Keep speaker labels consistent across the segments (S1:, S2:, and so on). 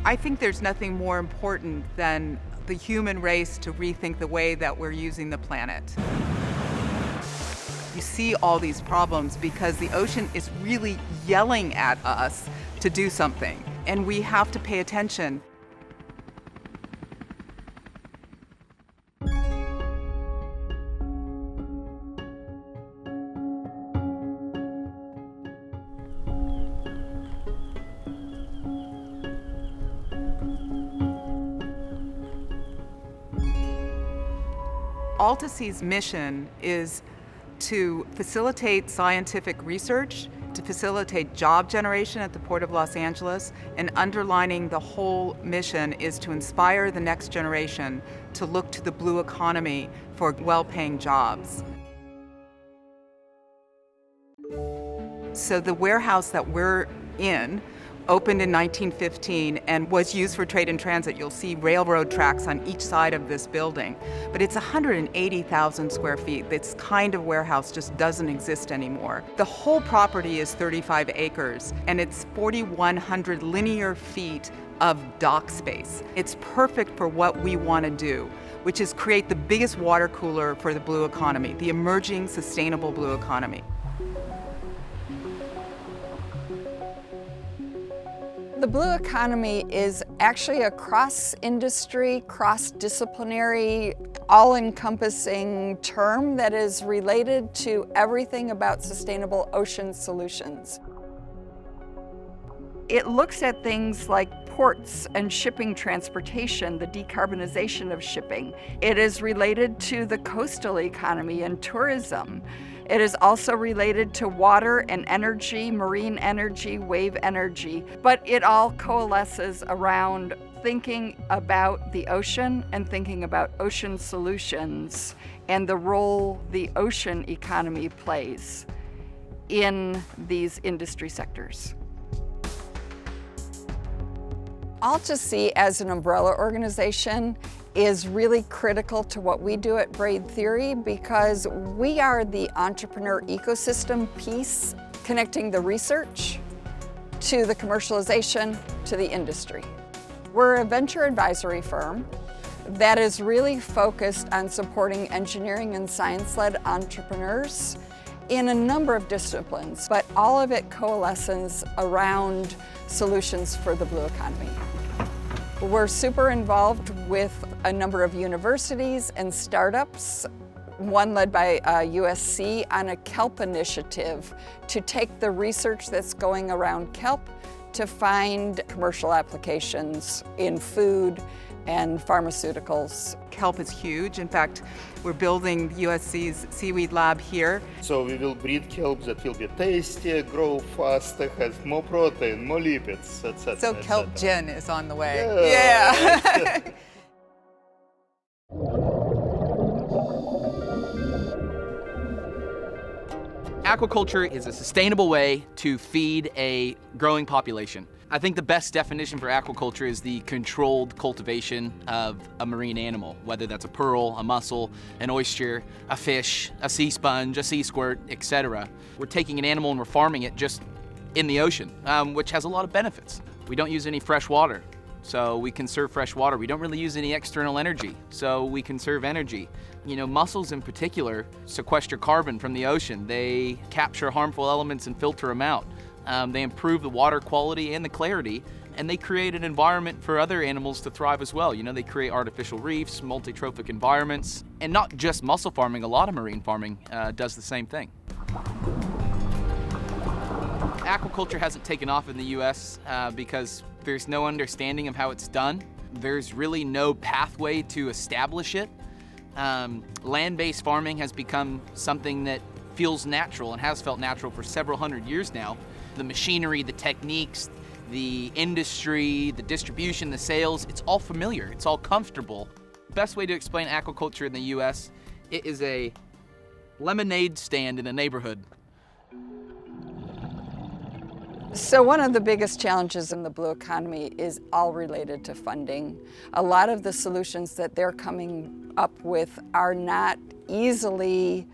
S1: I think there's nothing more important than the human race to rethink the way that we're using the planet. You see all these problems because the ocean is really yelling at us to do something, and we have to pay attention. Altasea's mission is to facilitate scientific research, to facilitate job generation at the Port of Los Angeles, and underlining the whole mission is to inspire the next generation to look to the blue economy for well-paying jobs. So the warehouse that we're in opened in 1915 and was used for trade and transit. You'll see railroad tracks on each side of this building. But it's 180,000 square feet. This kind of warehouse just doesn't exist anymore. The whole property is 35 acres, and it's 4,100 linear feet of dock space. It's perfect for what we want to do, which is create the biggest water cooler for the blue economy, the emerging sustainable blue economy.
S2: The blue economy is actually a cross-industry, cross-disciplinary, all-encompassing term that is related to everything about sustainable ocean solutions. It looks at things like ports and shipping transportation, the decarbonization of shipping. It is related to the coastal economy and tourism. It is also related to water and energy, marine energy, wave energy, but it all coalesces around thinking about the ocean and thinking about ocean solutions and the role the ocean economy plays in these industry sectors. Altasea as an umbrella organization is really critical to what we do at Braid Theory because we are the entrepreneur ecosystem piece connecting the research to the commercialization to the industry. We're a venture advisory firm that is really focused on supporting engineering and science-led entrepreneurs in a number of disciplines, but all of it coalesces around solutions for the blue economy. We're super involved with a number of universities and startups, one led by USC on a kelp initiative to take the research that's going around kelp to find commercial applications in food and pharmaceuticals.
S1: Kelp is huge. In fact, we're building USC's seaweed lab here.
S3: So we will breed kelp that will be tastier, grow faster, have more protein, more lipids, etc.
S1: So kelp gin is on the way.
S3: Yeah.
S4: Aquaculture is a sustainable way to feed a growing population. I think the best definition for aquaculture is the controlled cultivation of a marine animal, whether that's a pearl, a mussel, an oyster, a fish, a sea sponge, a sea squirt, etc. We're taking an animal and we're farming it just in the ocean, which has a lot of benefits. We don't use any fresh water, so we conserve fresh water. We don't really use any external energy, so we conserve energy. You know, mussels in particular sequester carbon from the ocean. They capture harmful elements and filter them out. They improve the water quality and the clarity, and they create an environment for other animals to thrive as well. You know, they create artificial reefs, multi-trophic environments, and not just mussel farming, a lot of marine farming does the same thing. Aquaculture hasn't taken off in the US because there's no understanding of how it's done. There's really no pathway to establish it. Land-based farming has become something that feels natural and has felt natural for several hundred years now. The machinery, the techniques, the industry, the distribution, the sales, it's all familiar, it's all comfortable. Best way to explain aquaculture in the US, it is a lemonade stand in a neighborhood.
S2: So one of the biggest challenges in the blue economy is all related to funding. A lot of the solutions that they're coming up with are not easily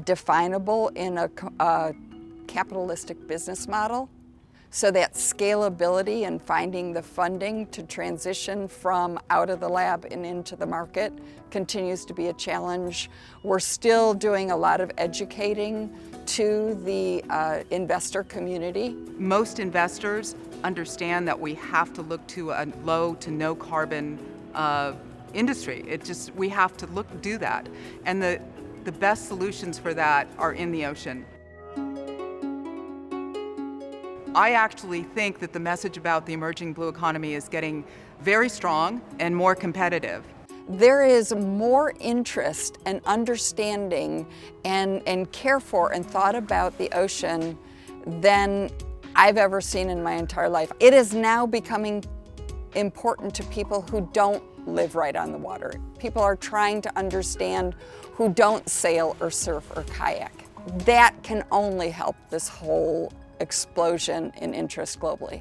S2: definable in a capitalistic business model. So that scalability and finding the funding to transition from out of the lab and into the market continues to be a challenge. We're still doing a lot of educating to the investor community.
S1: Most investors understand that we have to look to a low to no carbon industry. We have to do that. And the best solutions for that are in the ocean. I actually think that the message about the emerging blue economy is getting very strong and more competitive.
S2: There is more interest and understanding and care for and thought about the ocean than I've ever seen in my entire life. It is now becoming important to people who don't live right on the water. People are trying to understand who don't sail or surf or kayak. That can only help this whole explosion in interest globally.